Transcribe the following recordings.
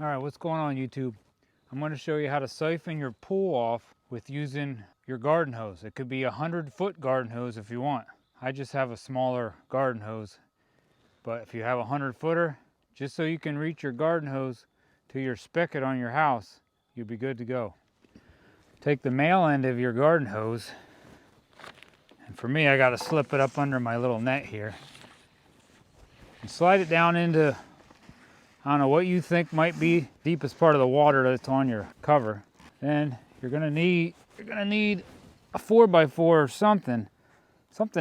All right, what's going on YouTube? I'm going to show you how to siphon your pool off with using your garden hose. It could be a 100-foot garden hose if you want. I just have a smaller garden hose, but if you have a 100-footer, just so you can reach your garden hose to your spigot on your house, you'll be good to go. Take the male end of your garden hose, and for me, I got to slip it up under my little net here, and slide it down into, I don't know what you think might be deepest part of the water that's on your cover. Then you're gonna need a 4x4 or something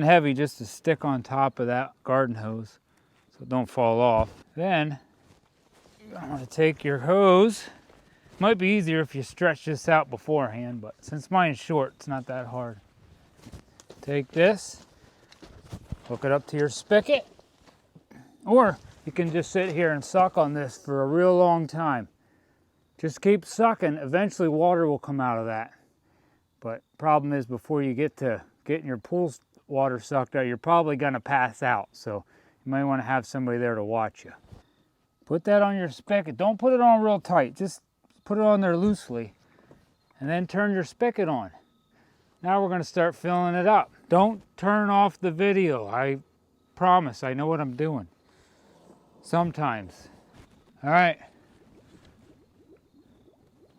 heavy just to stick on top of that garden hose so it don't fall off. Then you're gonna take your hose. Might be easier if you stretch this out beforehand, but since mine's short, it's not that hard. Take this, hook it up to your spigot, or you can just sit here and suck on this for a real long time. Just keep sucking. Eventually water will come out of that. But problem is, before you get to getting your pool water sucked out, you're probably gonna pass out. So you might wanna have somebody there to watch you. Put that on your spigot. Don't put it on real tight. Just put it on there loosely. And then turn your spigot on. Now we're gonna start filling it up. Don't turn off the video. I promise, I know what I'm doing. Sometimes. All right.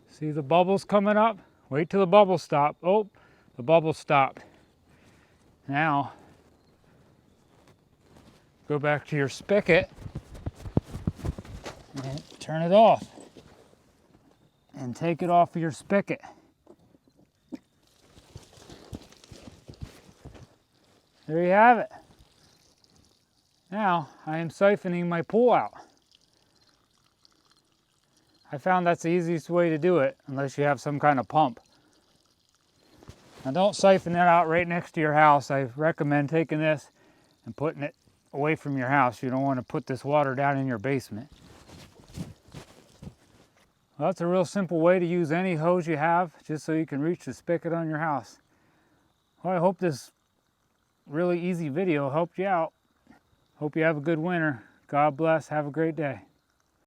See the bubbles coming up? Wait till the bubbles stop. Oh, the bubbles stopped. Now, go back to your spigot and turn it off. And take it off of your spigot. There you have it. Now, I am siphoning my pool out. I found that's the easiest way to do it, unless you have some kind of pump. Now don't siphon that out right next to your house. I recommend taking this and putting it away from your house. You don't want to put this water down in your basement. Well, that's a real simple way to use any hose you have, just so you can reach the spigot on your house. Well, I hope this really easy video helped you out. Hope you have a good winter. God bless. Have a great day.